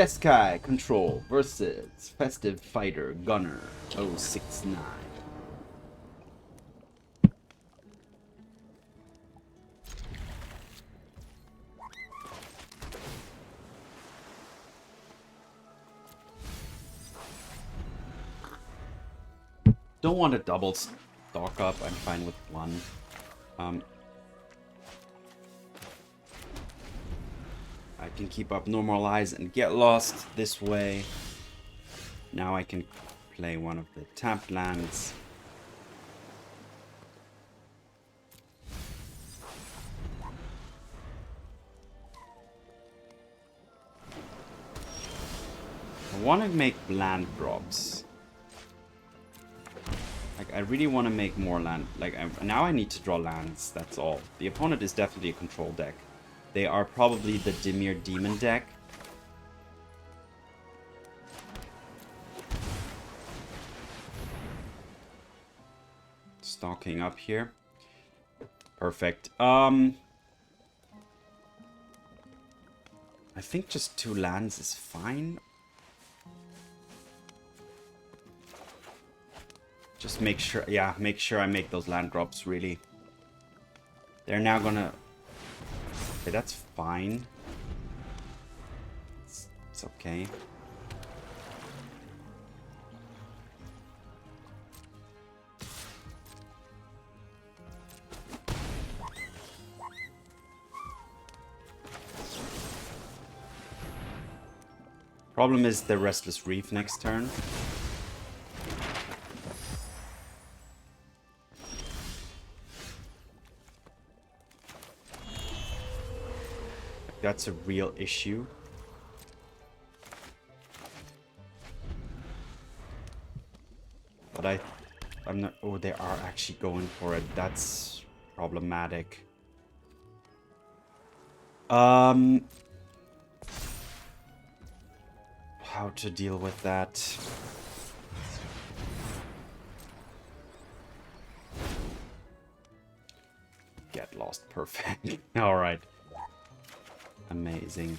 Jeskai Control versus Festive Fighter Gunner 069. Don't want to double stock up. I'm fine with one. I can keep up Normalize and Get Lost this way. Now I can play one of the tapped lands. I want to make land drops. Like, I really want to make more land. Like, now I need to draw lands, that's all. The opponent is definitely a control deck. They are probably the Dimir Demon deck. Stalking up here. Perfect. I think just 2 lands is fine. Just make sure, yeah, make sure I make those land drops, really. They're now gonna... Okay, that's fine. It's okay. Problem is the Restless Reef next turn. That's a real issue. But I'm not... Oh, they are actually going for it. That's problematic. How to deal with that? Get lost. Perfect. All right. Amazing.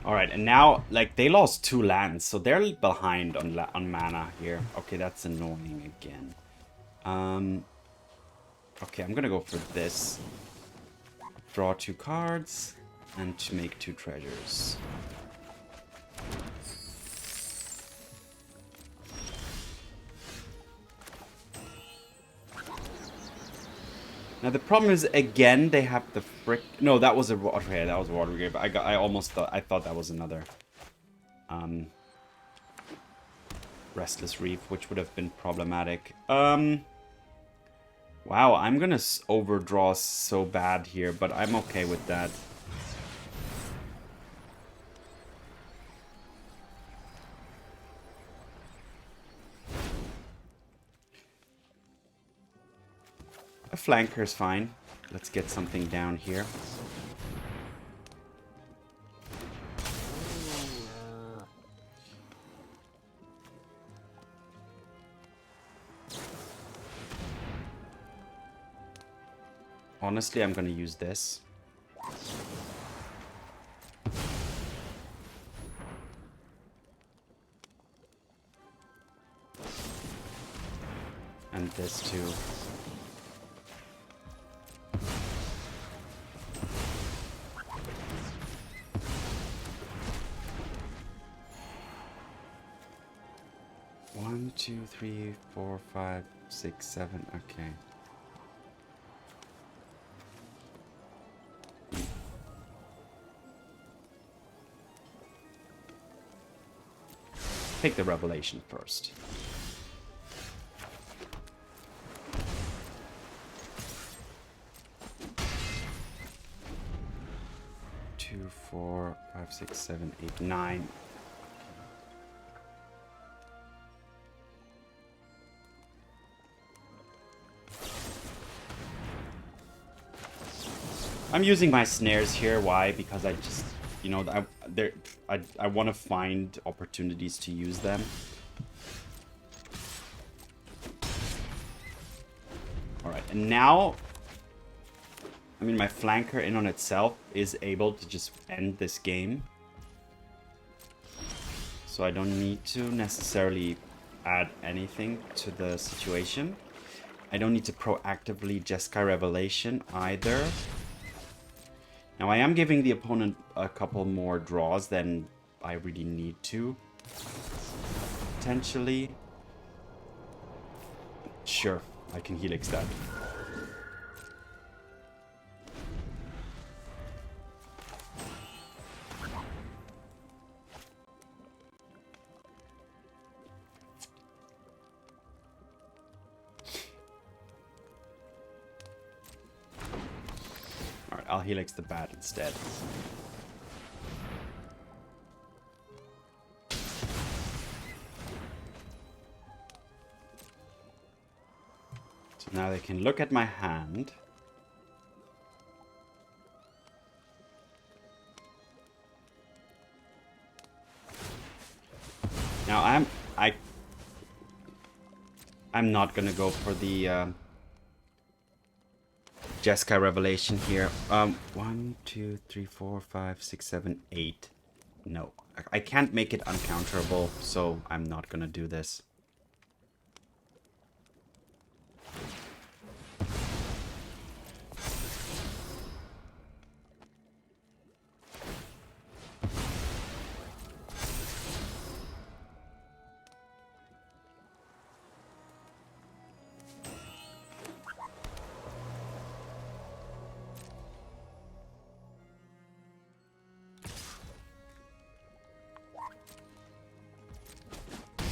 Alright, and now, like, they lost 2 lands, so they're behind on mana here. Okay, that's annoying again. Okay, I'm gonna go for this. Draw 2 cards. And to make 2 treasures. Now the problem is, again, they have the frick... No, that was a... Okay, that was a water grave. I almost thought... I thought that was another... Restless Reef, which would have been problematic. Wow, I'm gonna overdraw so bad here, but I'm okay with that. A flanker is fine. Let's get something down here. Honestly, I'm gonna use this. And this too. One, 2, 3, 4, 5, 6, 7. Okay. Take the Revelation first. Two, 4, 5, 6, 7, 8, 9. I'm using my snares here. Why? Because I just, you know, I want to find opportunities to use them. Alright, and now, I mean, my flanker in on itself is able to just end this game. So I don't need to necessarily add anything to the situation. I don't need to proactively Jeskai Revelation either. Now I am giving the opponent a couple more draws than I really need to. Potentially. Sure, I can Helix that. Alright, I'll Helix the bat instead. Now they can look at my hand. Now I'm not gonna go for the Jeskai Revelation here. 1, 2, 3, 4, 5, 6, 7, 8. No, I can't make it uncounterable, so I'm not gonna do this.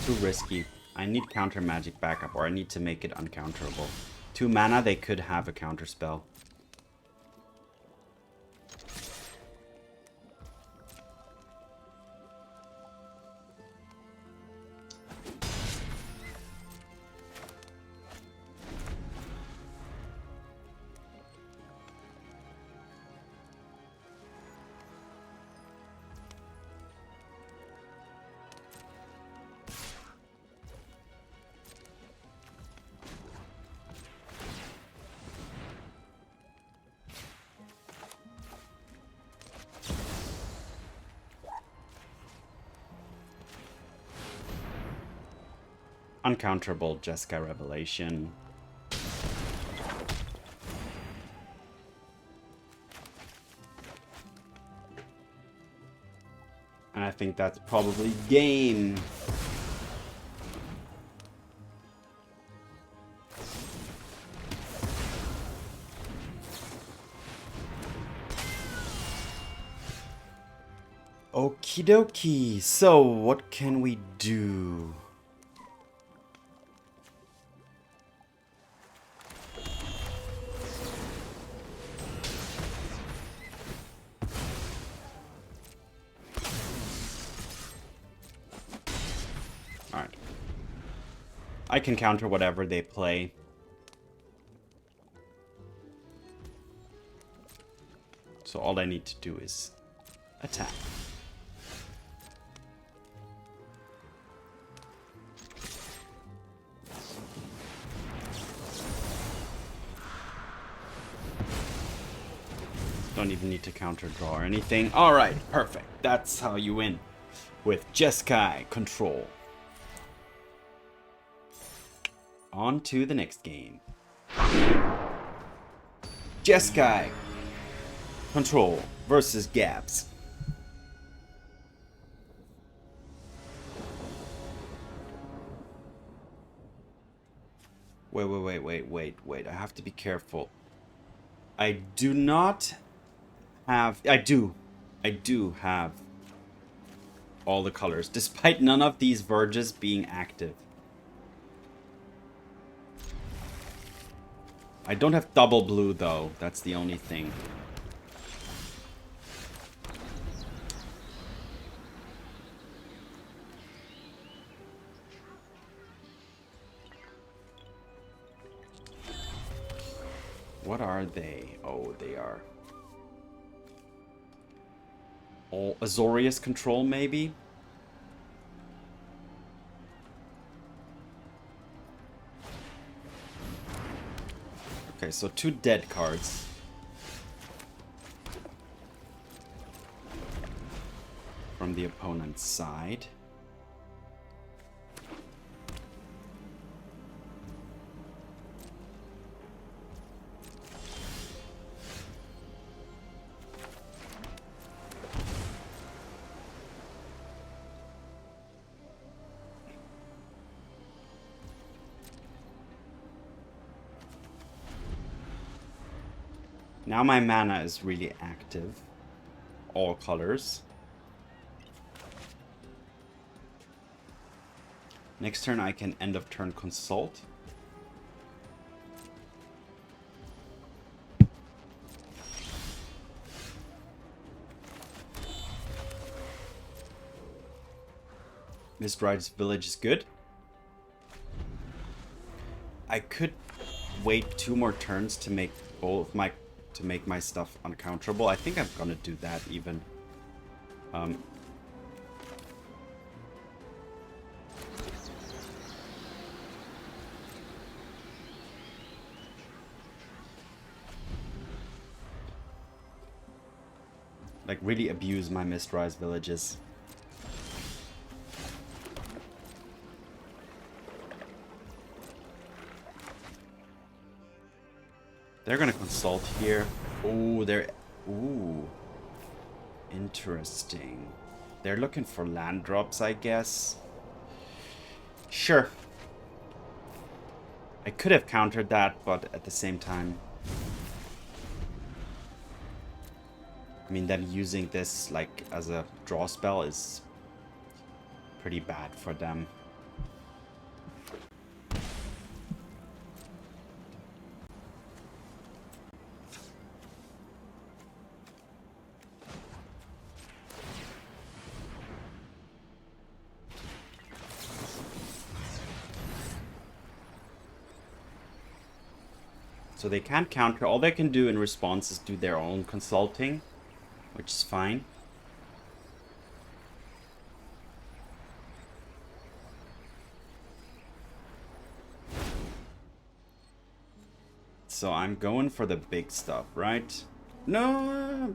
Too risky. I need counter magic backup, or I need to make it uncounterable. 2 mana, they could have a counter spell. Uncounterable Jeskai Revelation. And I think that's probably game. Okie dokie. So, what can we do? Alright. I can counter whatever they play. So all I need to do is attack. Don't even need to counter draw or anything. Alright, perfect. That's how you win. With Jeskai control. On to the next game. Jeskai control versus Gabs. Wait. I have to be careful. I do not have... I do have all the colors, despite none of these verges being active. I don't have double blue, though. That's the only thing. What are they? Oh, they are. Or Azorius control, maybe? Okay, so 2 dead cards. From the opponent's side. Now my mana is really active. All colors. Next turn I can end of turn consult. Mistrise Village is good. I could wait 2 more turns to make my stuff uncounterable. I think I'm gonna do that even. Like really abuse my Mistrise Villages. They're gonna consult here. Oh, they're... Ooh. Interesting. They're looking for land drops, I guess. Sure. I could have countered that, but at the same time... I mean, them using this, like, as a draw spell is pretty bad for them. So they can't counter. All they can do in response is do their own consulting, which is fine. So I'm going for the big stuff, right? No.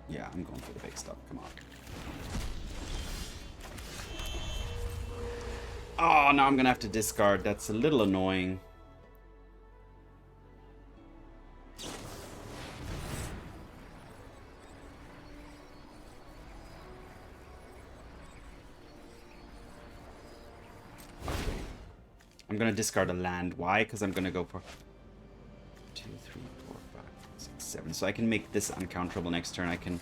Yeah, I'm going for the big stuff. Come on. Oh, now I'm gonna have to discard. That's a little annoying. I'm gonna discard a land. Why? Because I'm gonna go for 2, 3, 4, 5, 6, 7. So I can make this uncounterable next turn. I can...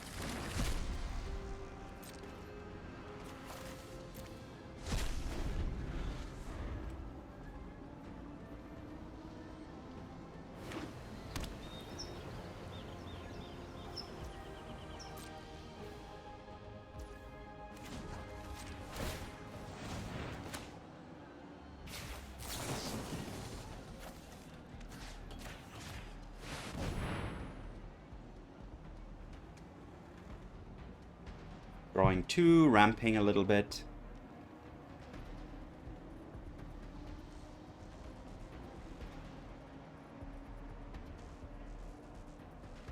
Drawing 2, ramping a little bit.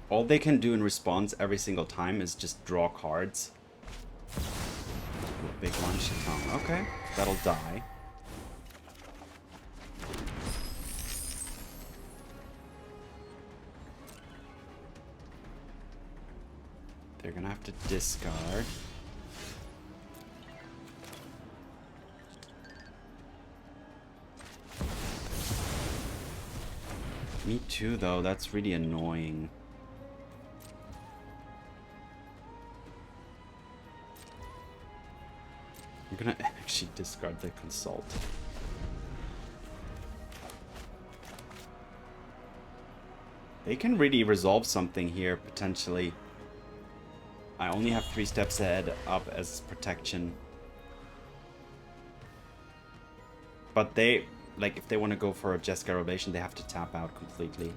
All they can do in response every single time is just draw cards. Big one, Chiton. Okay, that'll die. They're gonna have to discard. Me too, though. That's really annoying. I'm gonna actually discard the consult. They can really resolve something here, potentially. I only have 3 steps ahead up as protection. But they... Like, if they want to go for a Jeskai Revelation, they have to tap out completely.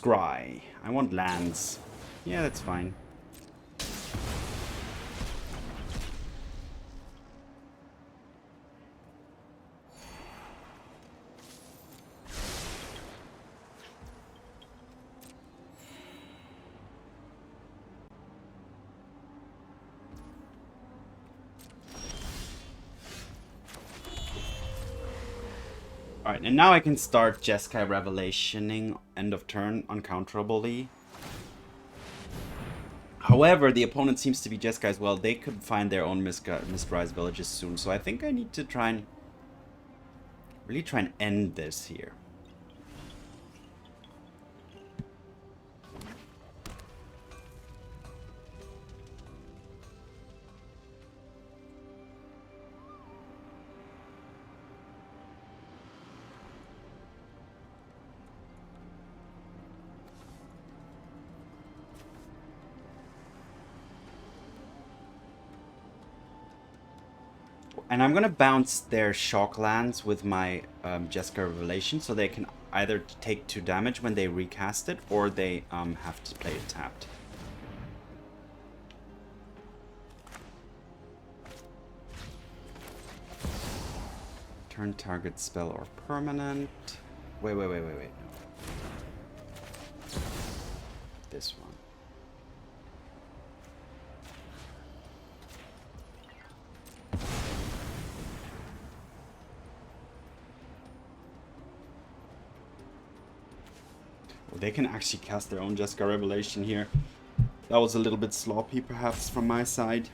scry. I want lands. Yeah, that's fine. Alright, and now I can start Jeskai Revelationing end of turn uncounterably. However, the opponent seems to be Jeskai as well. They could find their own Mistrise Villages soon, so I think I need to try and really try and end this here. And I'm going to bounce their shock lands with my Jeskai Revelation, so they can either take 2 damage when they recast it, or they have to play it tapped. Turn target spell or permanent. Wait. No. This one. They can actually cast their own Jeskai Revelation here. That was a little bit sloppy, perhaps, from my side.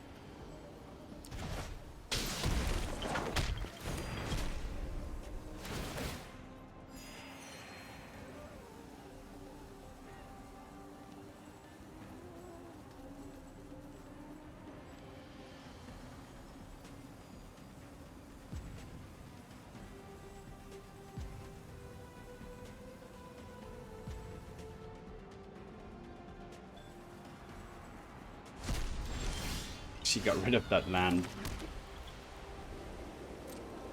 She got rid of that land.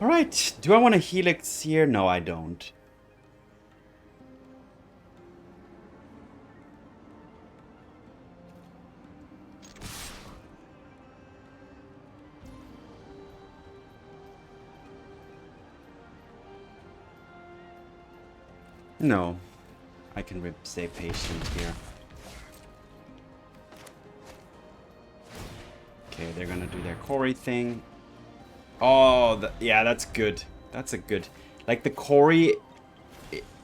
Alright, do I want a Helix here? No, I don't. No, I can stay patient here. Okay, they're gonna do their Cori thing. Oh, yeah, that's good. That's a good... Like, the Cori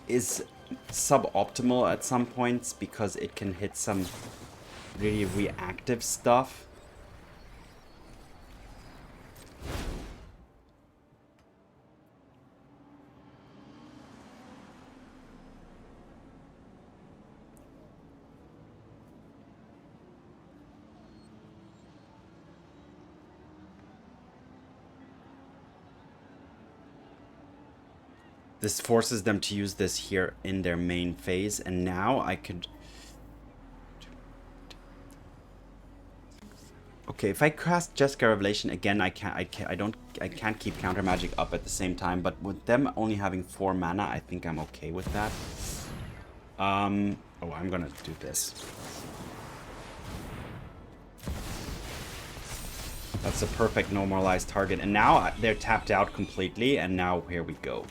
is suboptimal at some points because it can hit some really reactive stuff. This forces them to use this here in their main phase, and now I could... Okay, if I cast Jeskai Revelation again, I can't keep counter magic up at the same time. But with them only having 4 mana, I think I'm okay with that. Oh, I'm gonna do this. That's a perfect normalized target, and now they're tapped out completely. And now here we go.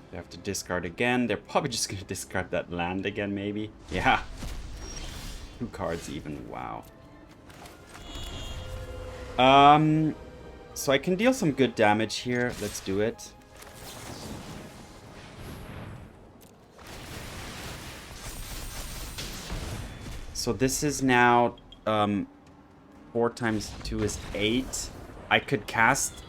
They have to discard again. They're probably just going to discard that land again, maybe. Yeah. 2 cards even. Wow. So I can deal some good damage here. Let's do it. So this is now 4 times 2 is 8. I could cast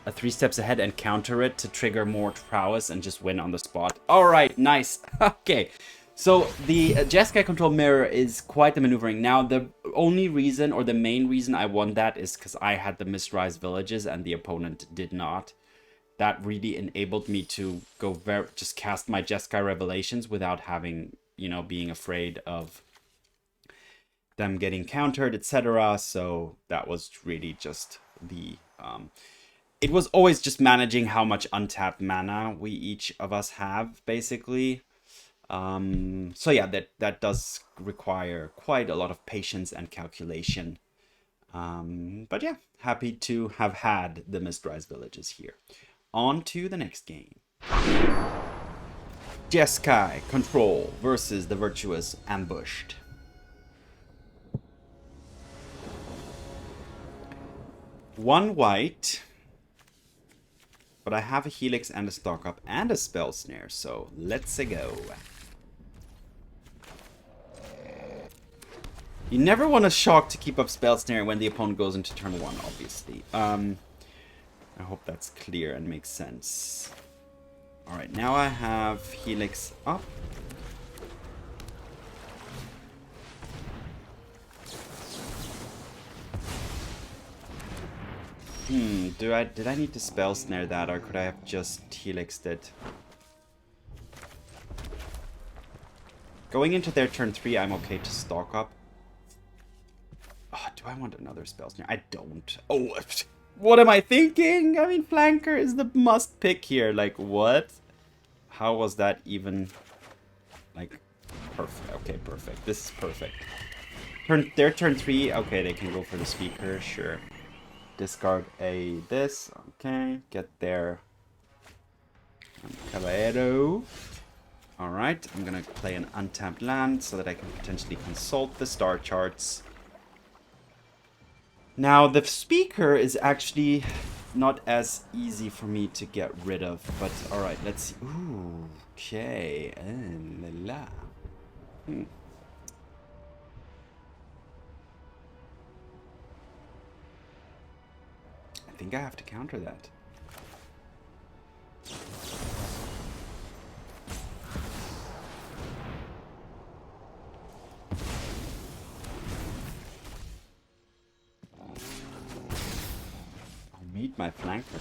a 3 steps ahead and counter it to trigger more prowess and just win on the spot. Alright, nice. Okay. So the Jeskai control mirror is quite the maneuvering. Now the only reason, or the main reason I won that is because I had the Mistrise Villages and the opponent did not. that really enabled me to go just cast my Jeskai Revelations without having, you know, being afraid of them getting countered, etc. So that was really just the it was always just managing how much untapped mana we each of us have, basically. So yeah, that does require quite a lot of patience and calculation. But yeah, happy to have had the Mistrise Villages here. On to the next game. Jeskai Control versus the Virtuous Ambushed. One white, but I have a Helix and a Stock Up and a Spell Snare, so let's go. You never want to shock to keep up Spell Snare when the opponent goes into turn 1, obviously. I hope that's clear and makes sense. Alright, now I have Helix up. Did I need to Spell Snare that, or could I have just Helixed it? Going into their turn 3, I'm okay to Stock Up. Oh, do I want another Spell Snare? I don't. Oh, what am I thinking? I mean, Flanker is the must pick here. Like, what? How was that even... Like, perfect. Okay, perfect. This is perfect. Their turn 3. Okay, they can go for the Speaker. Sure. Discard this. Okay. Get their Caballero. Alright. I'm gonna play an untapped land so that I can potentially consult the star charts. Now, the Speaker is actually not as easy for me to get rid of, but alright, let's see. Ooh, okay. La la. I think I have to counter that. Meet my flanker.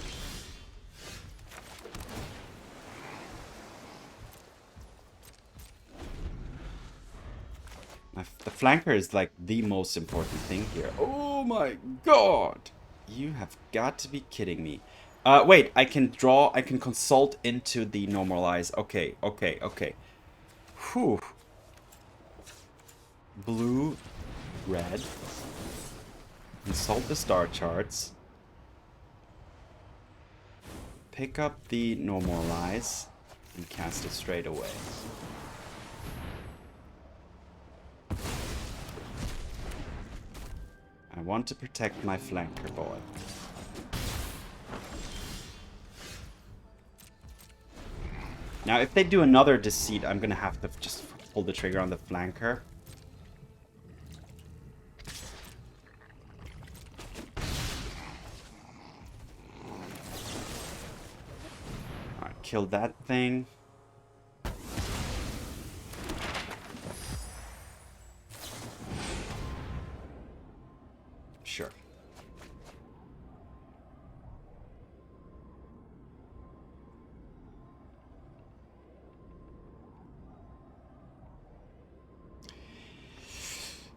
The flanker is like the most important thing here. Oh my god! You have got to be kidding me. Wait, I can consult into the normalize. Okay. Whew. Blue, red. Consult the star charts. Pick up the normalize and cast it straight away. I want to protect my flanker boy. Now, if they do another deceit, I'm gonna have to just pull the trigger on the flanker. Kill that thing. Sure.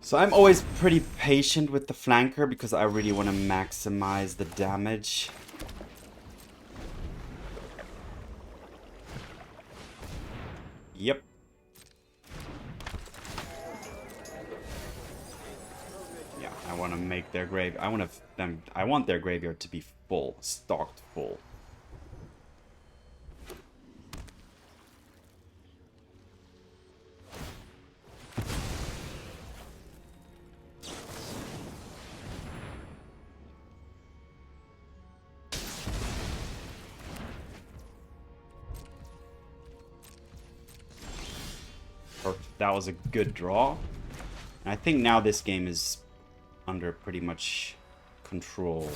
So I'm always pretty patient with the flanker because I really want to maximize the damage. Yep. Yeah, I want to make their grave. I want their graveyard to be full, stocked full. That was a good draw. And I think now this game is under pretty much control.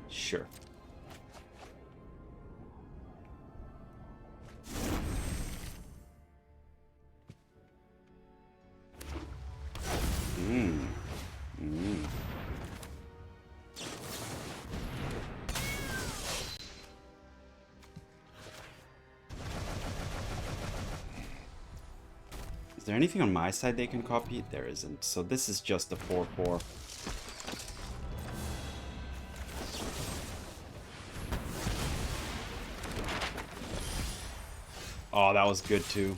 Sure. Is there anything on my side they can copy? There isn't. So this is just a 4/4. Oh, that was good too.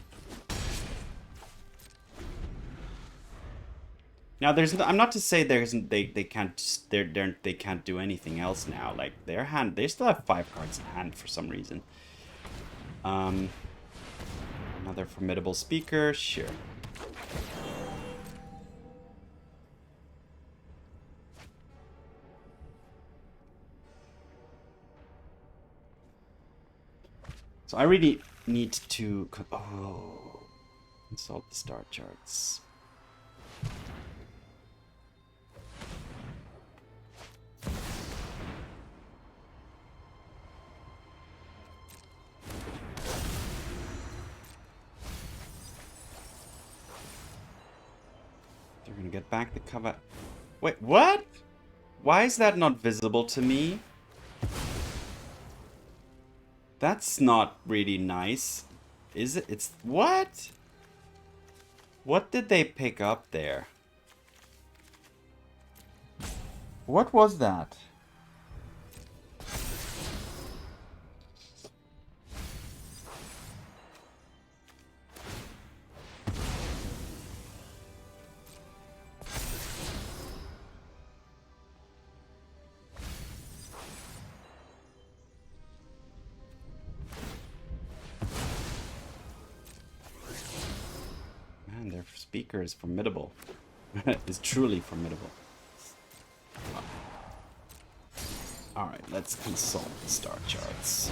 Now, I'm not to say they can't do anything else now. Like their hand, they still have 5 cards in hand for some reason. Another formidable speaker, sure. So I really need to consult the star charts. They're gonna get back the cover. Wait, what? Why is that not visible to me? That's not really nice. Is it? It's what? What did they pick up there? What was that? Man, their speaker is formidable. It's truly formidable. Alright, let's consult the star charts.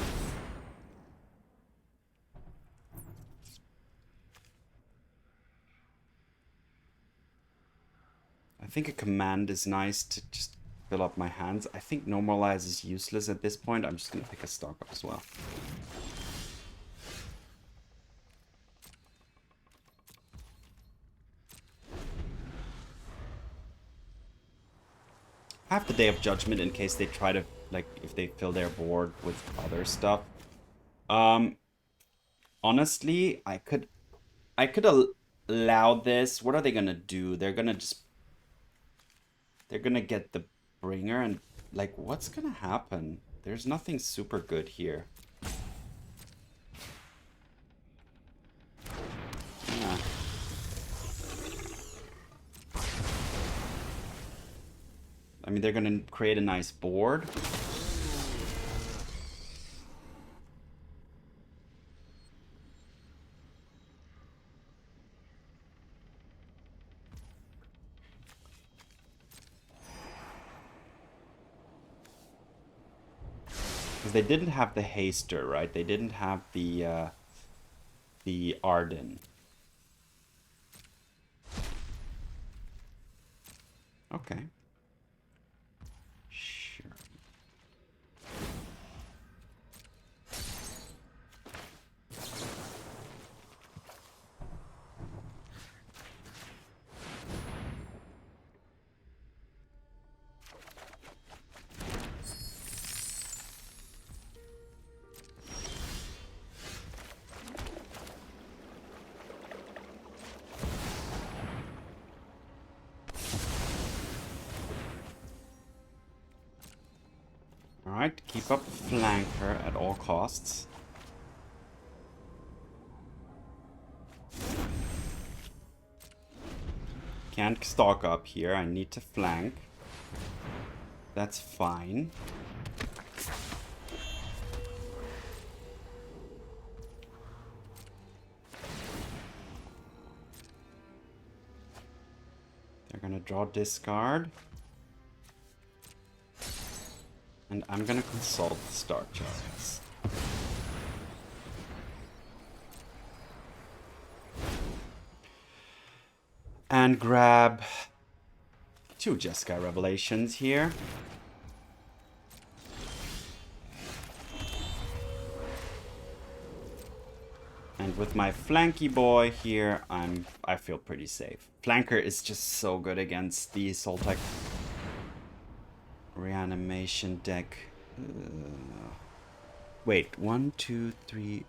I think a command is nice to just fill up my hands. I think normalize is useless at this point. I'm just going to pick a stock up as well. I have the Day of Judgment in case they try to, like, if they fill their board with other stuff. Honestly, I could allow this. What are they gonna do? They're gonna get the bringer and, like, what's gonna happen? There's nothing super good here. Yeah. I mean, they're gonna create a nice board. Because they didn't have the Haster, right? They didn't have the Arden. Okay. Sure. Alright, keep up flanker at all costs. Can't stalk up here, I need to flank. That's fine. They're gonna draw discard. And I'm gonna consult the star charts. And grab 2 Jeskai Revelations here. And with my flanky boy here, I feel pretty safe. Flanker is just so good against the Soltec reanimation deck. Wait, 1, 2, 3.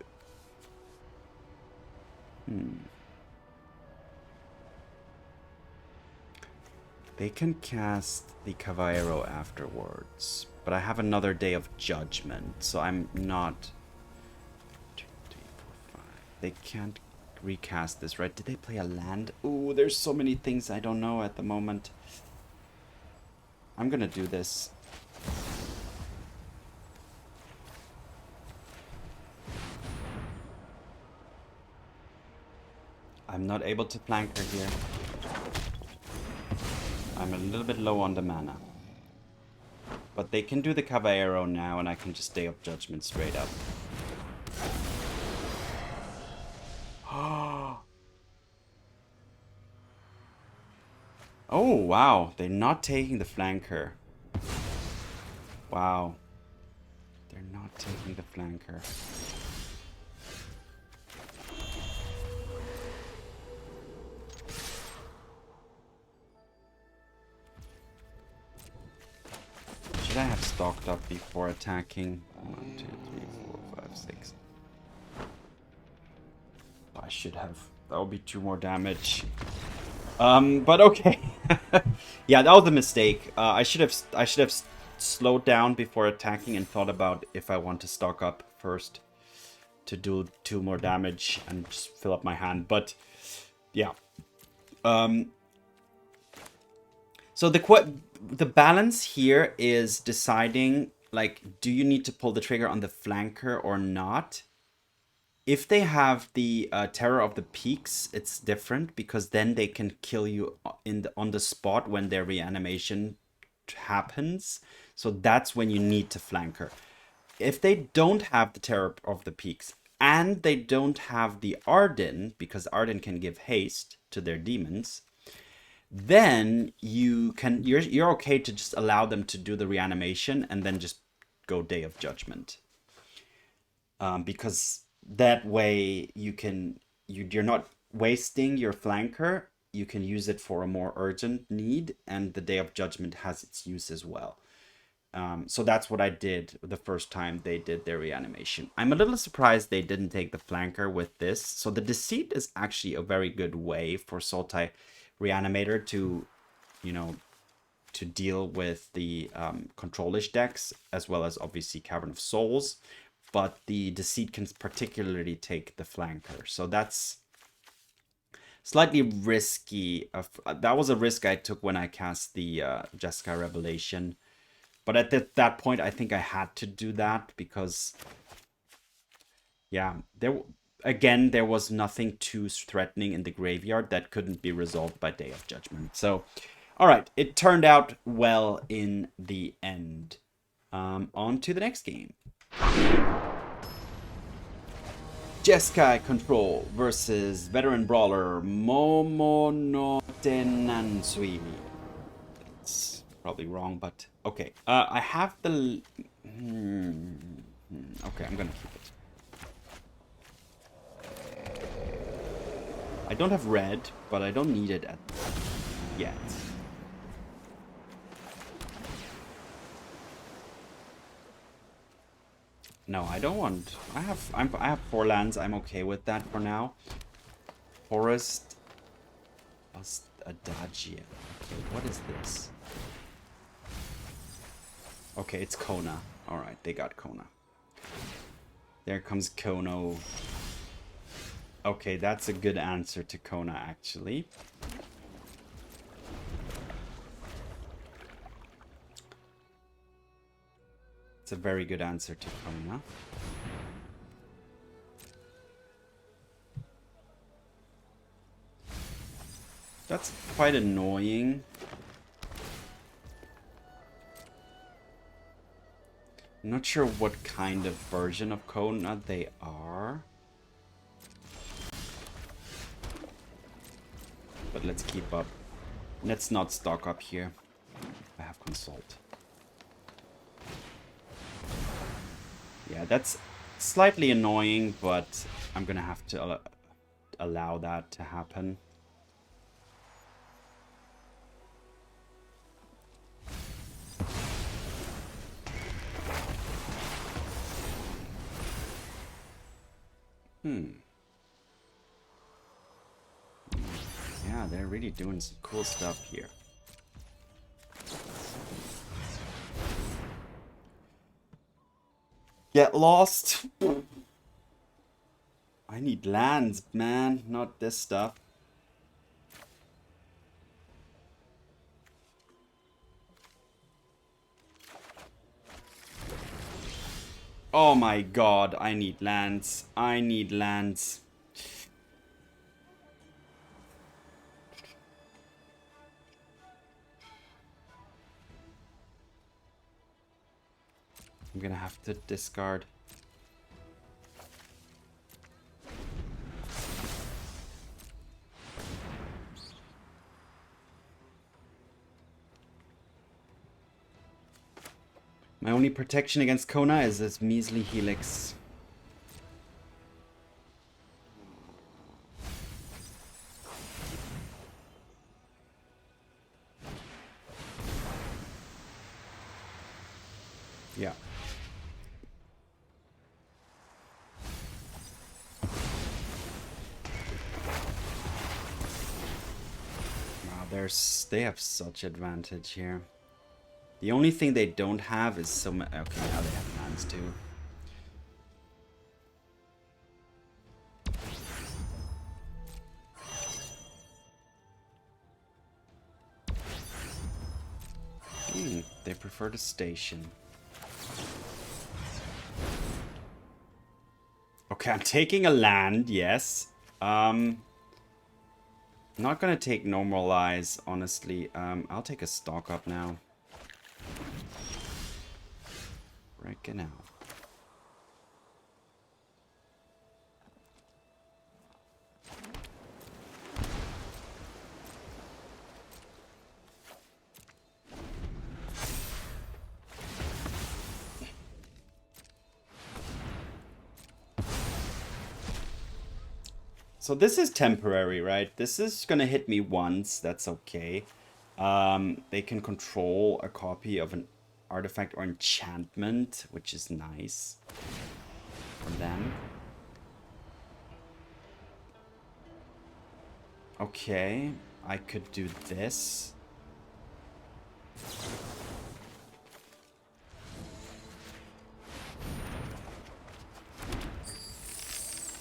They can cast the Caballero afterwards, but I have another Day of Judgment, so I'm not... 2, 3, 4, 5. They can't recast this, right? Did they play a land? Ooh, there's so many things I don't know at the moment. I'm gonna do this. I'm not able to flank her here. I'm a little bit low on the mana. But they can do the Caballero now, and I can just Day of Judgment straight up. Oh, wow. They're not taking the flanker. Wow. They're not taking the flanker. Should I have stocked up before attacking? 1, 2, 3, 4, 5, 6. I should have. That would be 2 more damage. But okay. Yeah, that was a mistake. I should have slowed down before attacking and thought about if I want to stock up first to do 2 more damage and just fill up my hand. But yeah. So the balance here is deciding, like, do you need to pull the trigger on the flanker or not? If they have the Terror of the Peaks, it's different because then they can kill you on the spot when their reanimation happens. So that's when you need to flank her. If they don't have the Terror of the Peaks and they don't have the Arden, because Arden can give haste to their demons, then you're okay to just allow them to do the reanimation and then just go Day of Judgment. Because that way you're not wasting your flanker. You can use it for a more urgent need, and the Day of Judgment has its use as well. So that's what I did the first time they did their reanimation. I'm a little surprised they didn't take the flanker with this. So the Deceit is actually a very good way for Sultai Reanimator to, to deal with the controlish decks, as well as obviously Cavern of Souls. But the Deceit can particularly take the flanker. So that's slightly risky. That was a risk I took when I cast the Jeskai Revelation. But at that point, I think I had to do that because, yeah, there was nothing too threatening in the graveyard that couldn't be resolved by Day of Judgment. So, all right, it turned out well in the end. On to the next game. Jeskai Control versus Veteran Brawler Momonotenansui. It's probably wrong, but okay. I have the... Okay, I'm gonna keep it. I don't have red, but I don't need it yet. No, I don't want... I have 4 lands. I'm okay with that for now. Forest Adagia. Okay, what is this? Okay, it's Kona. Alright, they got Kona. There comes Kono. Okay, that's a good answer to Kona, actually. It's a very good answer to Kona. That's quite annoying. I'm not sure what kind of version of Kona they are. But let's keep up. Let's not stock up here. I have Consult. Yeah, that's slightly annoying, but I'm gonna have to allow that to happen. Yeah, they're really doing some cool stuff here. Get lost. I need lands, man, not this stuff. Oh my god, I need lands. I need lands. I'm gonna have to discard. My only protection against Kona is this measly Helix. Yeah. Wow, they have such advantage here. The only thing they don't have is so many. Okay, now they have lands too. They prefer the station. Okay, I'm taking a land, yes. Not gonna take Normalize, honestly. I'll take a stock up now. Right now. So this is temporary, right? This is gonna hit me once, that's okay. They can control a copy of an artifact or enchantment, which is nice for them. Okay, I could do this.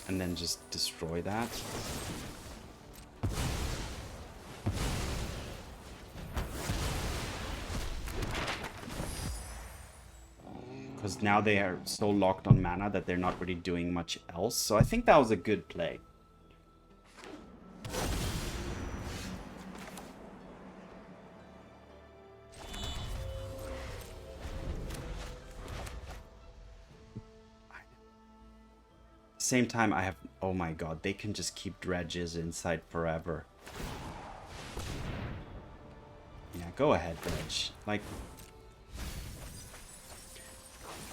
And then just destroy that. Because now they are so locked on mana that they're not really doing much else. So I think that was a good play. Same time, I have... Oh my god, they can just keep dredges inside forever. Yeah, go ahead, dredge. Like...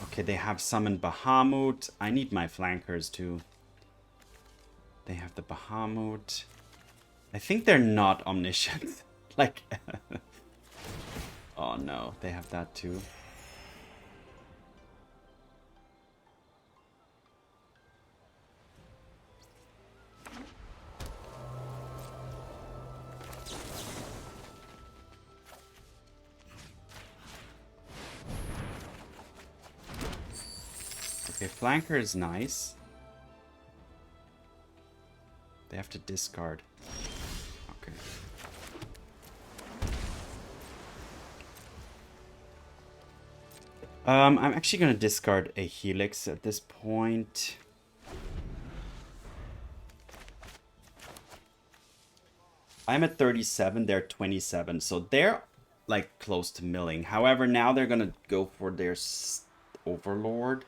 Okay, they have summoned Bahamut. I need my flankers too. They have the Bahamut. I think they're not omniscient. Like... Oh no, they have that too. Okay, flanker is nice. They have to discard. Okay. I'm actually gonna discard a Helix at this point. I'm at 37, they're 27, so they're like close to milling. However, now they're gonna go for their Overlord.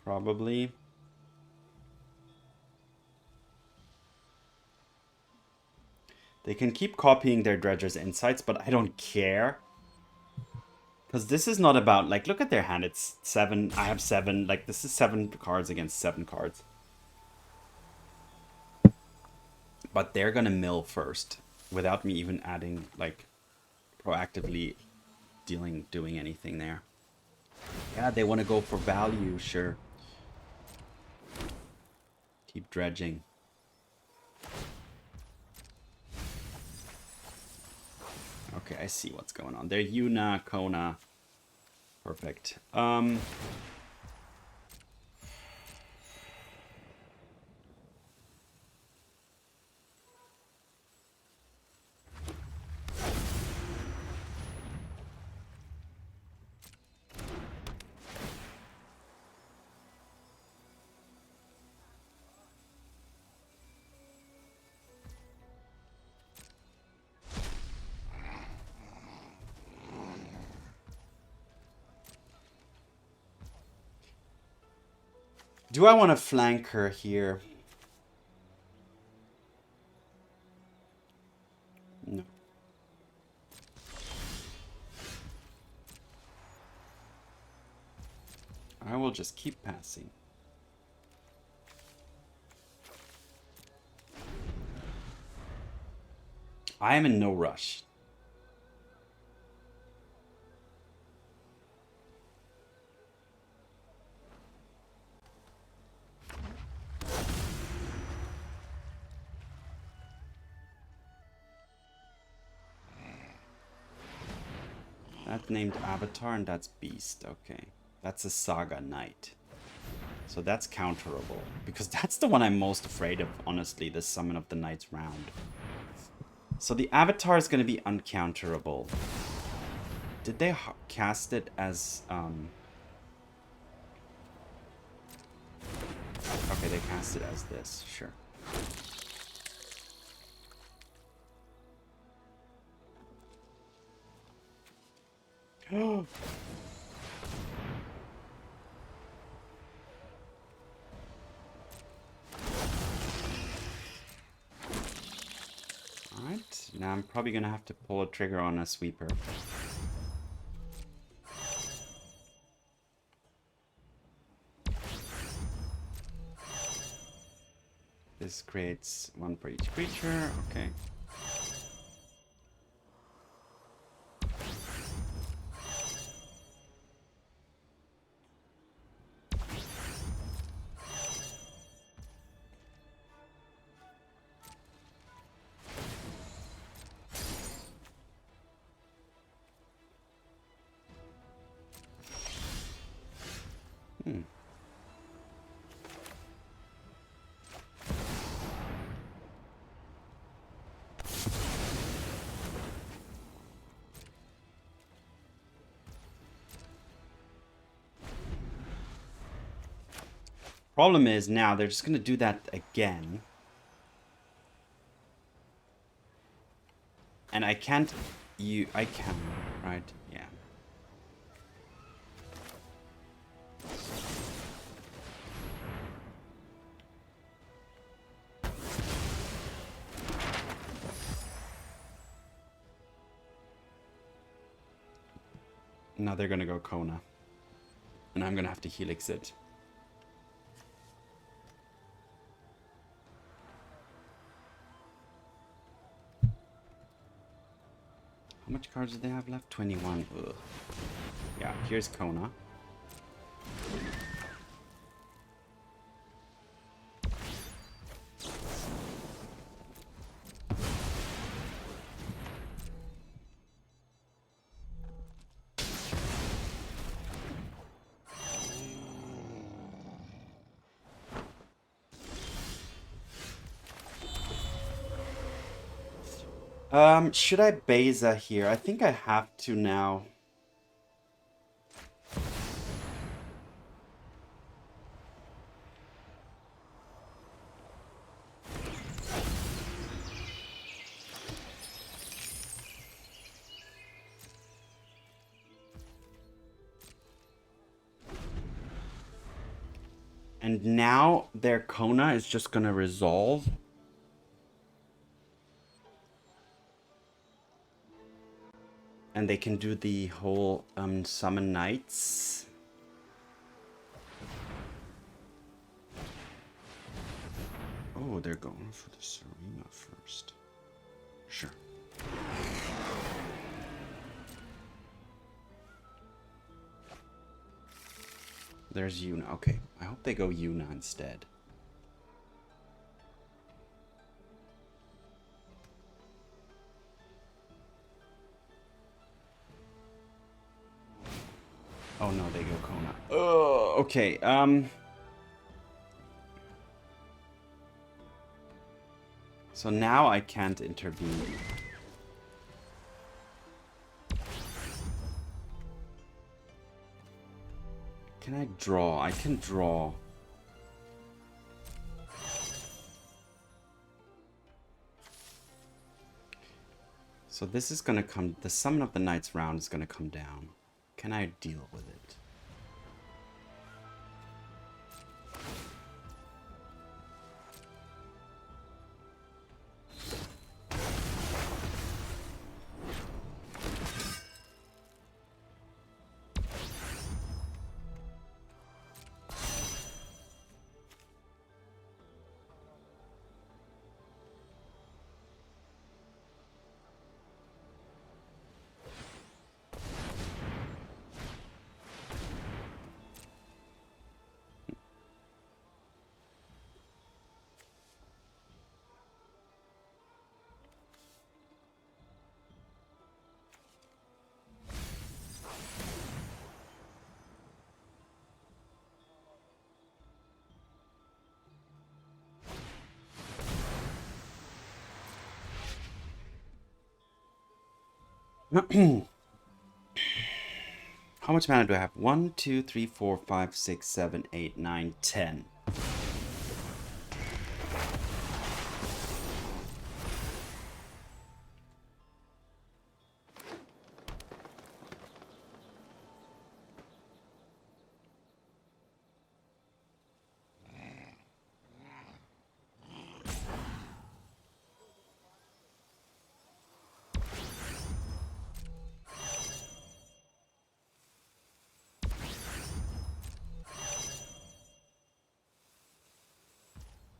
Probably. They can keep copying their Dredger's insights, but I don't care. Because this is not about, like, look at their hand. It's 7. I have 7. Like, this is 7 cards against 7 cards. But they're gonna mill first. Without me even adding, like, proactively doing anything there. Yeah, they want to go for value, sure. Keep dredging. Okay, I see what's going on. They're Yuna, Kona. Perfect. Do I want to flank her here? No. I will just keep passing. I am in no rush. That named Avatar and that's Beast. Okay. That's a Saga Knight. So that's counterable. Because that's the one I'm most afraid of, honestly, the Summon of the Knights round. So the Avatar is going to be uncounterable. Did they cast it as... Okay, they cast it as this. Sure. Oh. Alright, now I'm probably gonna have to pull a trigger on a sweeper. This creates one for each creature, okay. Problem is now they're just gonna do that again. And I can't... I can, right? Yeah. Now they're gonna go Kona. And I'm gonna have to Helix it. How much cards do they have left? 21. Ugh. Yeah, here's Kona. Should I Beza here? I think I have to now. And now their Kona is just gonna resolve. And they can do the whole summon knights. Oh, they're going for the Serena first. Sure. There's Yuna. Okay, I hope they go Yuna instead. Oh no, they go Kona. Oh, okay. So now I can't intervene. Can I draw? I can draw. So this is gonna come, the Summon of the Knights round is gonna come down. Can I deal with it? How much mana do I have? 1, 2, 3, 4, 5, 6, 7, 8, 9, 10.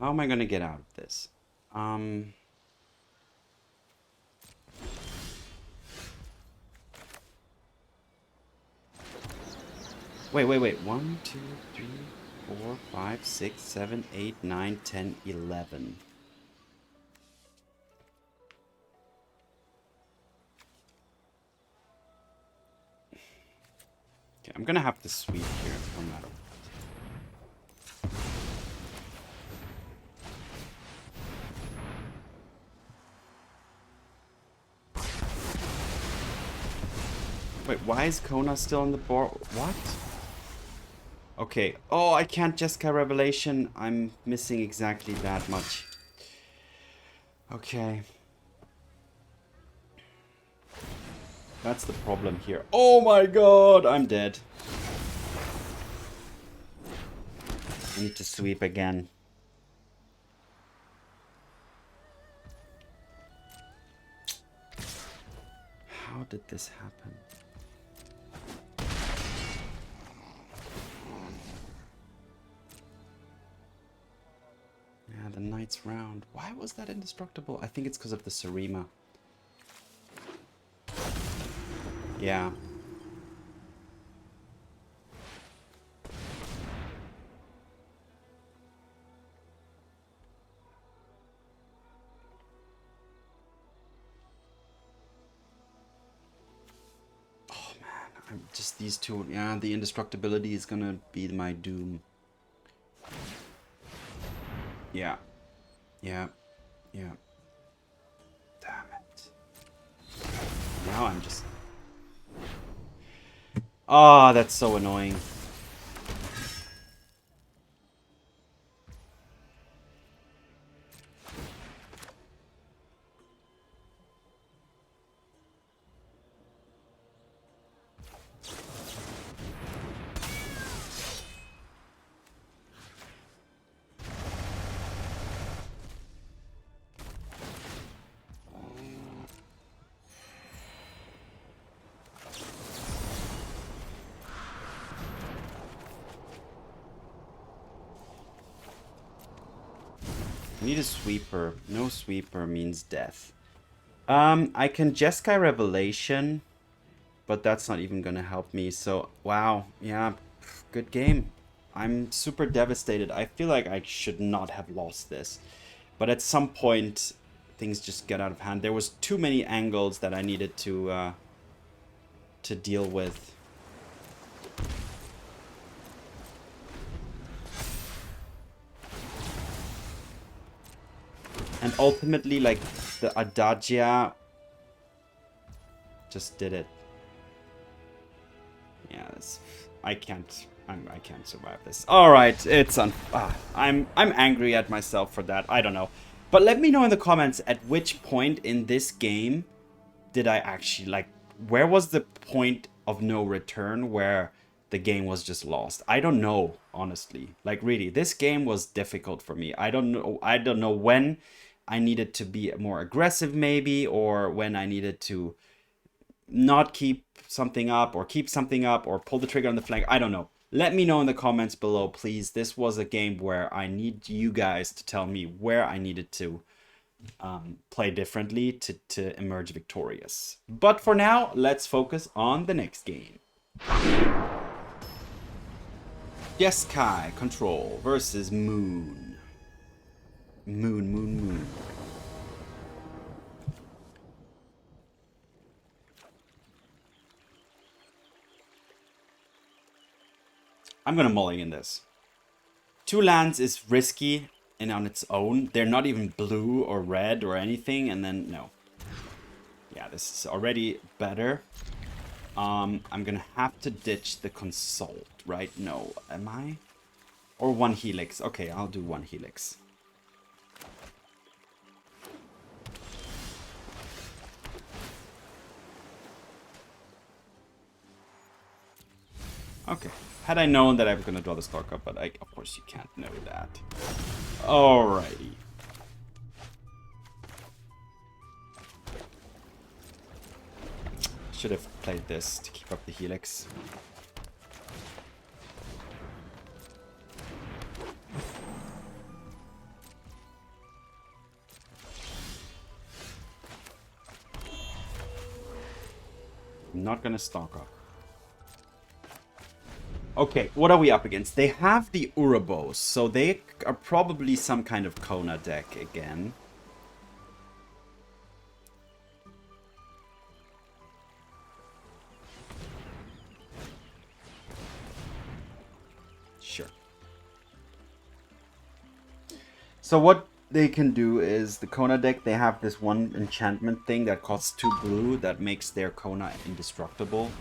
How am I going to get out of this? Wait. 1, 2, 3, 4, 5, 6, 7, 8, 9, 10, 11. Okay, I'm going to have to sweep here no matter what. Wait, why is Kona still on the board? What? Okay. Oh, I can't Jeskai Revelation. I'm missing exactly that much. Okay. That's the problem here. Oh my god, I'm dead. I need to sweep again. How did this happen? Yeah, the Knight's round. Why was that indestructible? I think it's because of the Sarima. Yeah. Oh man, I'm just these two. Yeah, the indestructibility is gonna be my doom. Yeah. Yeah. Yeah. Damn it. Now I'm just... Ah, that's so annoying. Need a sweeper. No sweeper means death. I can Jeskai Revelation, but that's not even gonna help me. So, wow. Yeah, good game. I'm super devastated. I feel like I should not have lost this. But at some point, things just get out of hand. There was too many angles that I needed to deal with. And ultimately, like, the Adagia just did it. Yeah, I can't survive this. All right, I'm angry at myself for that. I don't know. But let me know in the comments at which point in this game did I actually, like, where was the point of no return where the game was just lost? I don't know, honestly. Like, really, this game was difficult for me. I don't know when I needed to be more aggressive maybe, or when I needed to not keep something up or keep something up or pull the trigger on the flank. I don't know. Let me know in the comments below, please. This was a game where I need you guys to tell me where I needed to play differently to emerge victorious. But for now, let's focus on the next game. Jeskai Control versus Moon. Moon. I'm gonna mulligan this. 2 lands is risky and on its own. They're not even blue or red or anything, and then no. Yeah, this is already better. I'm gonna have to ditch the Consult, right? No, am I? Or 1 Helix. Okay, I'll do 1 Helix. Okay. Had I known that I was gonna draw the Star Cup, but of course you can't know that. Alrighty. Should have played this to keep up the Helix. I'm not gonna stock up. Okay, what are we up against? They have the Urabos, so they are probably some kind of Kona deck again. Sure. So what they can do is, the Kona deck, they have this 1 enchantment thing that costs 2 blue that makes their Kona indestructible.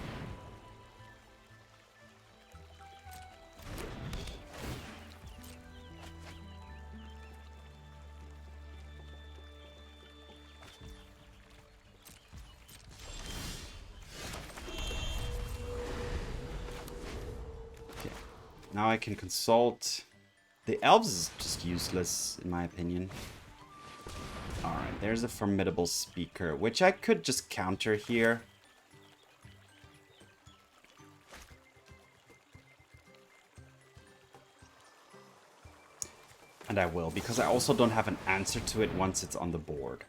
Now I can consult. The elves is just useless, in my opinion. Alright, there's a formidable speaker, which I could just counter here. And I will, because I also don't have an answer to it once it's on the board.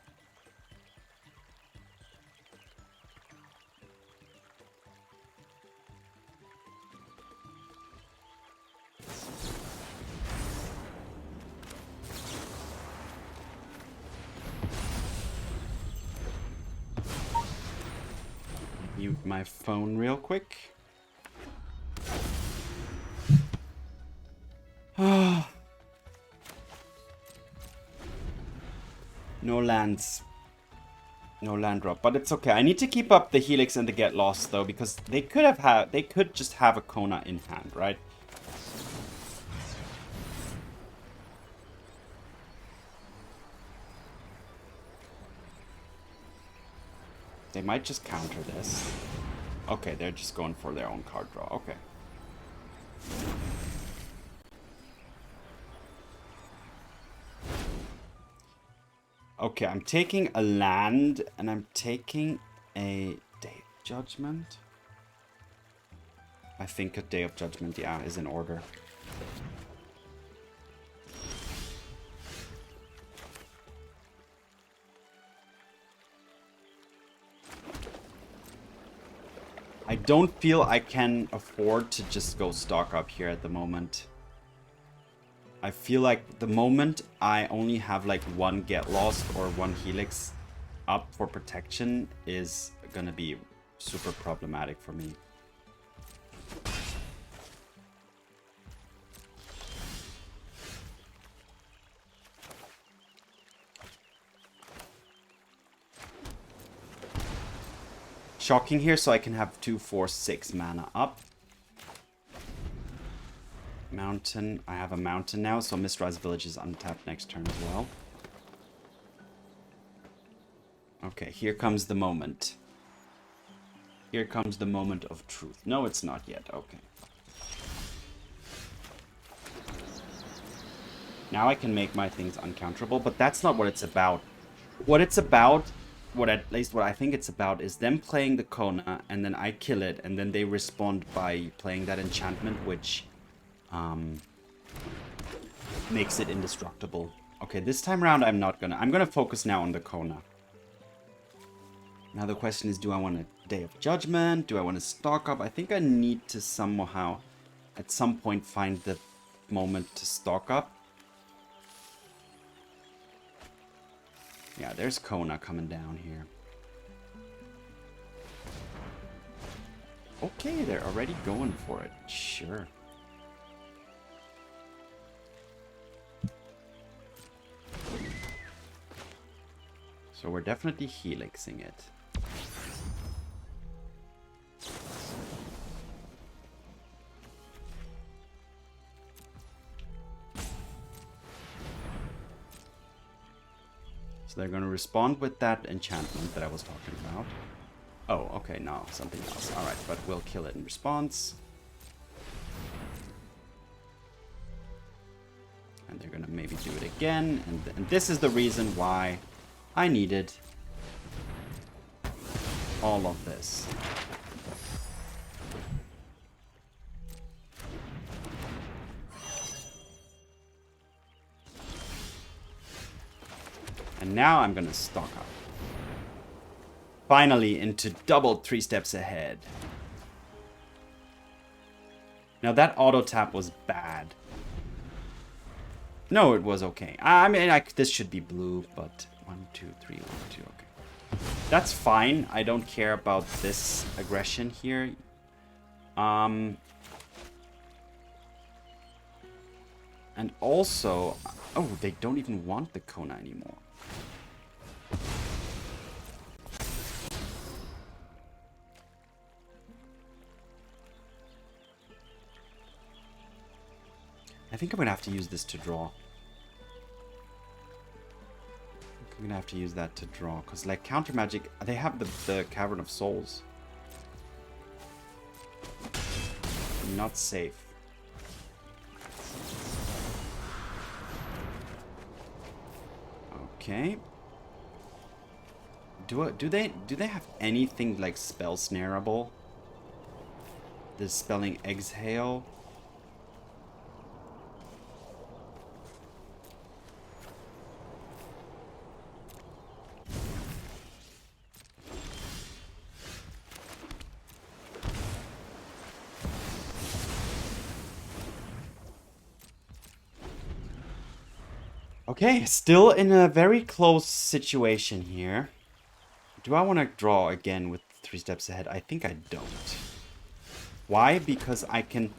Mute my phone real quick. No lands. No land drop, but it's okay. I need to keep up the Helix and the Get Lost though, because they could just have a Kona in hand, right? They might just counter this. Okay, they're just going for their own card draw. Okay. Okay, I'm taking a land, and I'm taking a Day of Judgment. I think a Day of Judgment, yeah, is in order. I don't feel I can afford to just go stock up here at the moment. I feel like the moment I only have like 1 Get Lost or 1 Helix up for protection is gonna be super problematic for me. shocking here so I can have 2, 4, 6 mana up. Mountain. I have a mountain now, so Mistrise Village is untapped next turn as well. Okay, here comes the moment. Here comes the moment of truth. No, it's not yet. Okay. Now I can make my things uncounterable, but that's not what it's about. What it's about, at least what I think it's about, is them playing the Kona, and then I kill it, and then they respond by playing that enchantment, which makes it indestructible. Okay, this time around I'm gonna focus now on the Kona. Now the question is, do I want a Day of Judgment? Do I want to stock up? I think I need to somehow, at some point, find the moment to stock up. Yeah, there's Kona coming down here. Okay, they're already going for it. Sure. So we're definitely helixing it. So they're going to respond with that enchantment that I was talking about. Oh, okay, no, something else. Alright, but we'll kill it in response. And they're going to maybe do it again. And this is the reason why I needed all of this. And now I'm gonna stock up. Finally into double 3 steps ahead. Now that auto tap was bad. No, it was okay. I mean, this should be blue, but 1, 2, 3, 1, 2, okay. That's fine. I don't care about this aggression here. And also, oh, they don't even want the Kona anymore. I think I'm gonna have to use this to draw. I'm gonna have to use that to draw, because like counter magic, they have the Cavern of Souls. Not safe. Okay. Do they have anything like spell snareable? The spelling exhale. Okay, still in a very close situation here. Do I want to draw again with 3 steps ahead? I think I don't. Why? Because I can...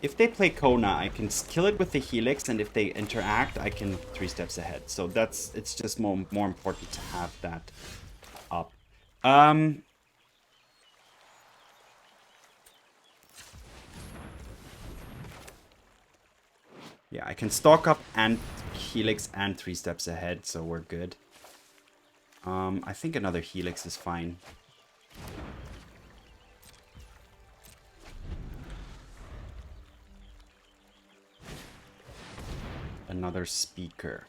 If they play Kona, I can kill it with the Helix, and if they interact, I can 3 steps ahead. So that's... It's just more important to have that up. Yeah, I can stock up and Helix and 3 steps ahead, so we're good. I think another Helix is fine. Another speaker.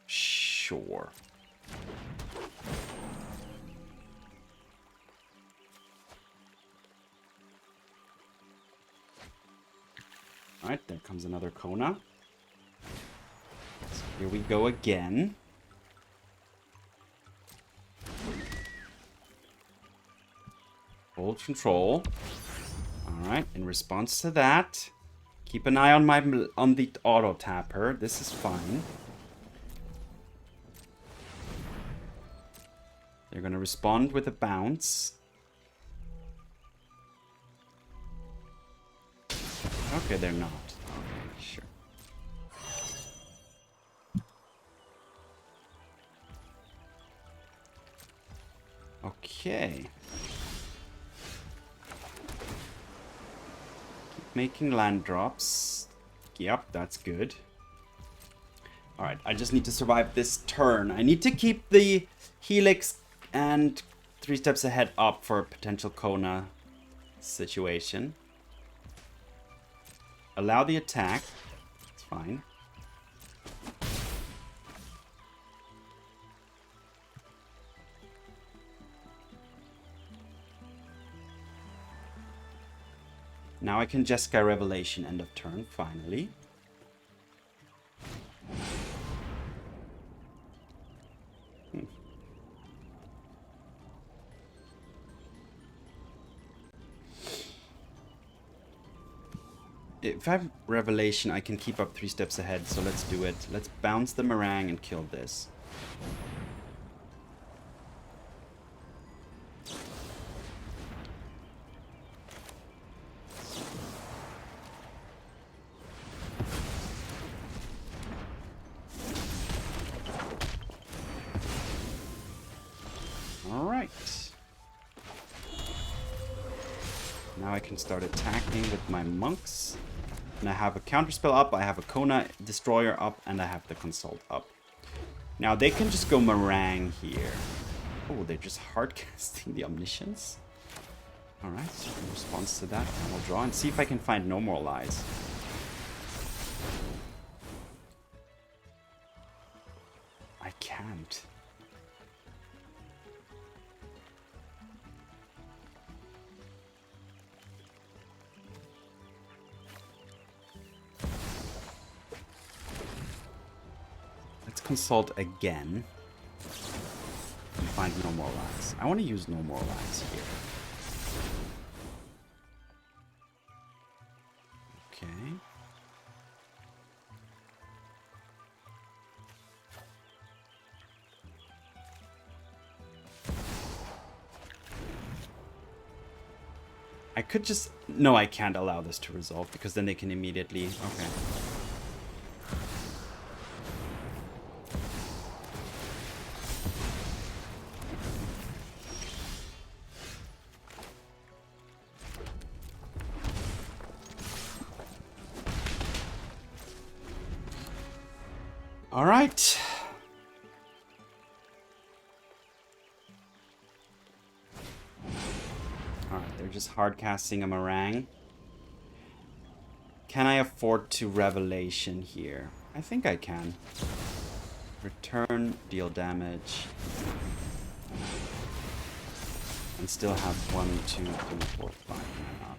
Sure. Alright, there comes another Kona. So here we go again. Hold control. Alright, in response to that, keep an eye on the auto tapper. This is fine. They're gonna respond with a bounce. Okay, they're not. Okay, sure. Okay. making land drops. Yep, that's good. Alright, I just need to survive this turn. I need to keep the Helix and 3 steps ahead up for a potential Kona situation. Allow the attack. It's fine. Now I can Jeskai Revelation end of turn, finally. If I have Revelation, I can keep up 3 steps ahead, so let's do it. Let's bounce the Marang and kill this. Alright. Now I can start attacking with my monks. And I have a counterspell up, I have a Kona Destroyer up, and I have the Consult up. Now they can just go Marang here. Oh, they're just hardcasting the Omniscience. Alright, in response to that, I will draw and see if I can find No More Lies. I can't. Consult again and find No More Lies. I want to use No More Lies here. Okay. I could just... No, I can't allow this to resolve because then they can immediately... Okay. All right. All right, they're just hard casting a Marang. Can I afford to Revelation here? I think I can. Return, deal damage. And still have 1, 2, 3, 4, 5 mana.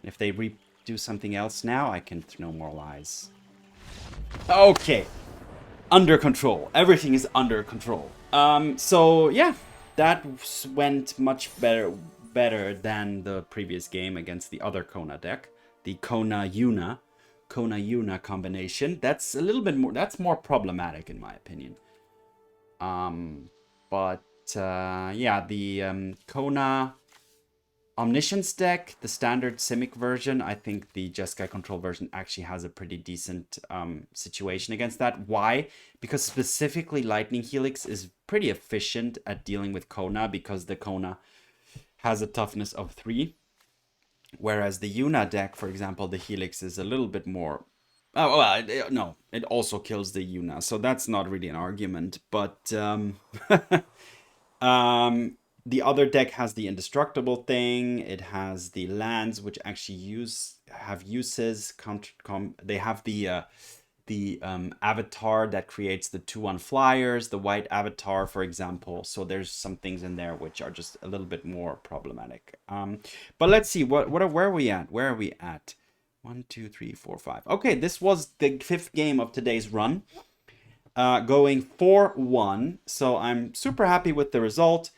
If they do something else now, I can No More Lies. Okay. Under control. Everything is under control. So yeah, that went much better than the previous game against the other Kona deck, the Kona Yuna combination. That's a little bit more. That's more problematic in my opinion. But yeah, the Kona Omniscience deck, the standard Simic version, I think the Jeskai Control version actually has a pretty decent situation against that. Why? Because specifically Lightning Helix is pretty efficient at dealing with Kona because the Kona has a toughness of 3. Whereas the Yuna deck, for example, the Helix is a little bit more... Oh, well, no, it also kills the Yuna, so that's not really an argument. But the other deck has the indestructible thing. It has the lands, which actually have uses. They have the avatar that creates the 2/1 flyers, the white avatar, for example. So there's some things in there which are just a little bit more problematic. But let's see, where are we at? Where are we at? 1, 2, 3, 4, 5. Okay, this was the 5th game of today's run. Going 4-1. So I'm super happy with the result.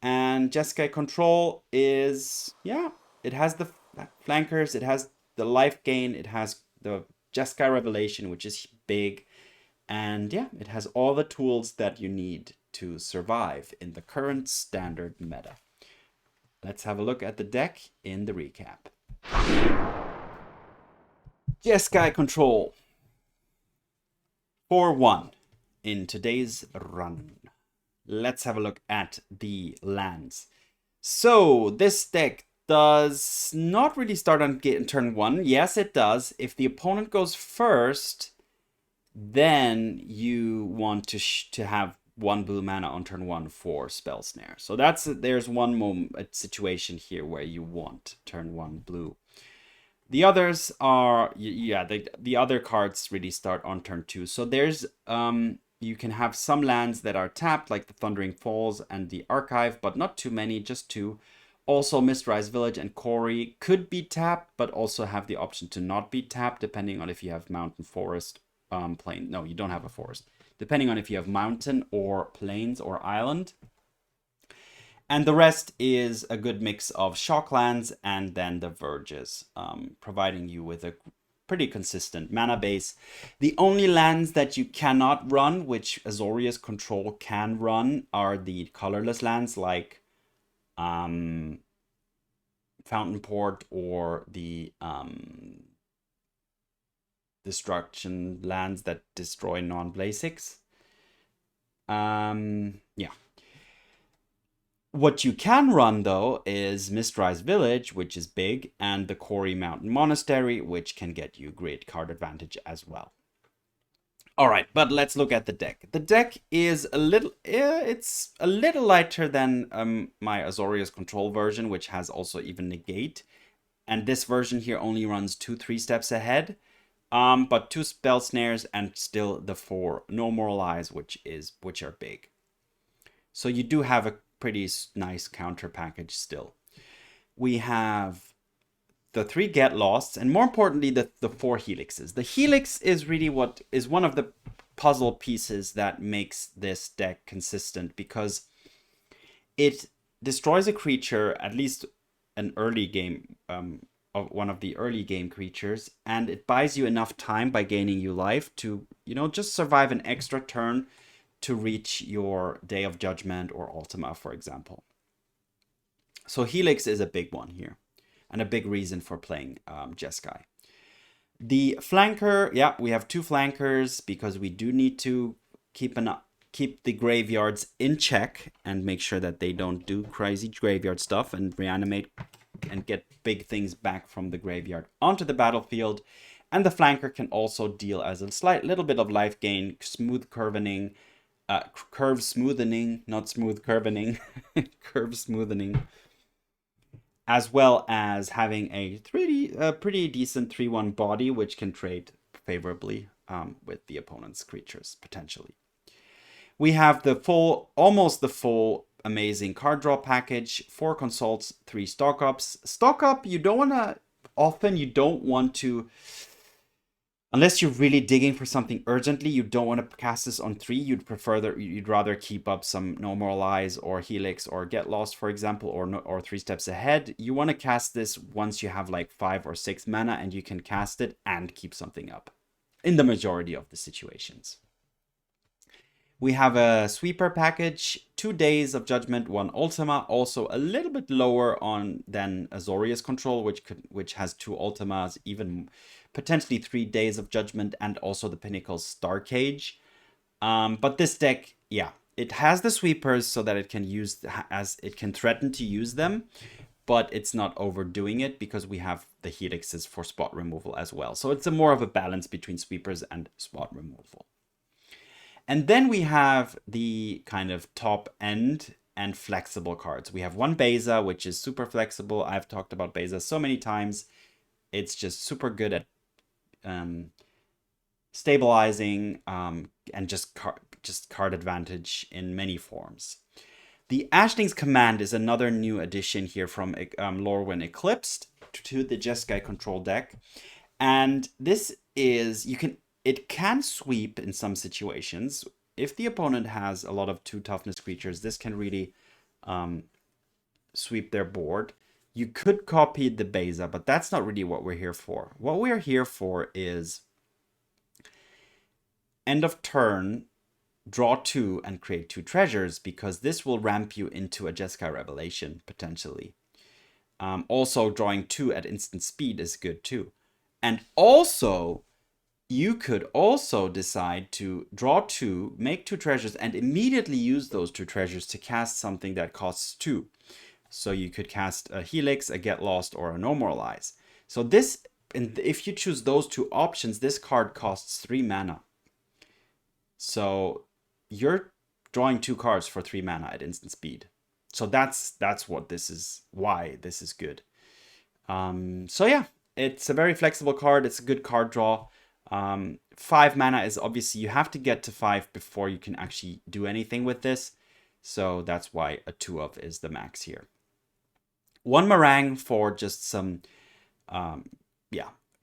And Jeskai Control is, yeah, it has the flankers, it has the life gain, it has the Jeskai Revelation, which is big. And yeah, it has all the tools that you need to survive in the current standard meta. Let's have a look at the deck in the recap. Jeskai Control. 4-1 in today's run. Let's have a look at the lands. So this deck does not really start on turn 1. Yes, it does. If the opponent goes first, then you want to have 1 blue mana on turn 1 for Spell Snare. So there's one situation here where you want turn 1 blue. The others are, yeah, the other cards really start on turn 2. So there's, you can have some lands that are tapped, like the Thundering Falls and the Archive, but not too many, just 2. Also, Mistrise Village and Cori could be tapped, but also have the option to not be tapped, depending on if you have Mountain, Forest, Plain. No, you don't have a forest. Depending on if you have Mountain or Plains or Island. And the rest is a good mix of Shocklands and then the Verges, providing you with a pretty consistent mana base. The only lands that you cannot run, which Azorius Control can run, are the colorless lands like Fountain Port or the destruction lands that destroy non-basics. Yeah. What you can run, though, is Mistrise Village, which is big, and the Cori Mountain Monastery, which can get you great card advantage as well. All right, but let's look at the deck. The deck is a little, it's a little lighter than my Azorius Control version, which has also even negate. And this version here only runs 2-3 steps ahead. But 2 Spell Snares and still the 4 No Moral Eyes, which are big. So you do have a pretty nice counter package still. We have the 3 Get Losts, and more importantly, the 4 Helixes. The Helix is really what is one of the puzzle pieces that makes this deck consistent, because it destroys a creature, at least an early game, of one of the early game creatures, and it buys you enough time by gaining you life to, just survive an extra turn to reach your Day of Judgment or Ultima, for example. So Helix is a big one here, and a big reason for playing Jeskai. The flanker, yeah, we have 2 flankers because we do need to keep the graveyards in check and make sure that they don't do crazy graveyard stuff and reanimate and get big things back from the graveyard onto the battlefield. And the flanker can also deal as a little bit of life gain, smooth curvening, curve smoothening, not smooth curvening, curve smoothening, as well as having a pretty decent 3/1 body, which can trade favorably with the opponent's creatures, potentially. We have almost the full amazing card draw package, 4 consults, 3 stock ups. Stock up, you don't want to, unless you're really digging for something urgently, you don't want to cast this on 3. You'd rather keep up some No Moral Eyes or Helix or Get Lost, for example, or 3 steps ahead. You want to cast this once you have like 5 or 6 mana, and you can cast it and keep something up in the majority of the situations. We have a sweeper package, 2 Days of Judgment, 1 Ultima, also a little bit lower than Azorius Control, which has 2 Ultimas, even potentially 3 Days of Judgment, and also the Pinnacle's Star Cage. But this deck, yeah, it has the sweepers so that it can threaten to use them, but it's not overdoing it because we have the Helixes for spot removal as well. So it's more of a balance between sweepers and spot removal. And then we have the kind of top end and flexible cards. We have 1 Beza, which is super flexible. I've talked about Beza so many times. It's just super good at stabilizing and just card advantage in many forms. The Ashling's Command is another new addition here from Lorwyn Eclipsed to the Jeskai control deck. And this is, it can sweep in some situations. If the opponent has a lot of 2 toughness creatures, this can really sweep their board. You could copy the Beza, but that's not really what we're here for. What we're here for is end of turn, draw 2 and create 2 treasures, because this will ramp you into a Jeskai Revelation, potentially. Also, drawing 2 at instant speed is good too. And also, you could also decide to draw 2, make 2 treasures, and immediately use those 2 treasures to cast something that costs 2. So you could cast a Helix, a Get Lost, or a No More Lies. So this, and if you choose those two options, this card costs 3 mana. So you're drawing 2 cards for 3 mana at instant speed. So that's what this is, why this is good. So yeah, it's a very flexible card. It's a good card draw. 5 mana is obviously, you have to get to 5 before you can actually do anything with this. So that's why a 2 of is the max here. 1 Marang for just some,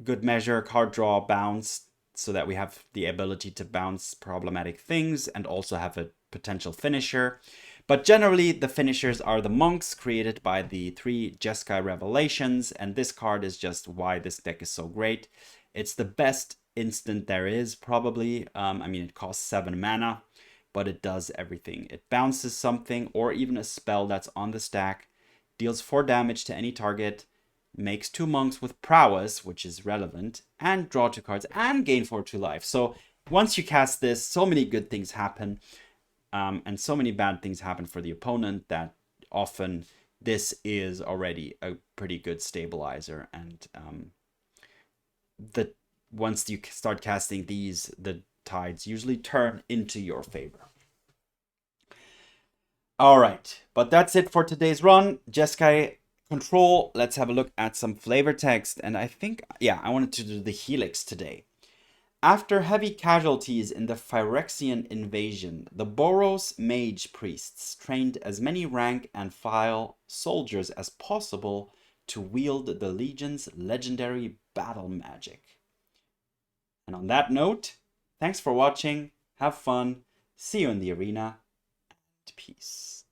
good measure, card draw, bounce, so that we have the ability to bounce problematic things and also have a potential finisher. But generally, the finishers are the monks created by the 3 Jeskai Revelations, and this card is just why this deck is so great. It's the best instant there is, probably. I mean, it costs 7 mana, but it does everything. It bounces something or even a spell that's on the stack, deals 4 damage to any target, makes 2 monks with prowess, which is relevant, and draw 2 cards and gain 4 to life. So once you cast this, so many good things happen. And so many bad things happen for the opponent that often this is already a pretty good stabilizer. And once you start casting these, the tides usually turn into your favor. All right, but that's it for today's run. Jeskai Control. Let's have a look at some flavor text. And I think, yeah, I wanted to do the Helix today. After heavy casualties in the Phyrexian invasion, the Boros mage priests trained as many rank and file soldiers as possible to wield the Legion's legendary battle magic. And on that note, thanks for watching, have fun, see you in the arena, and peace.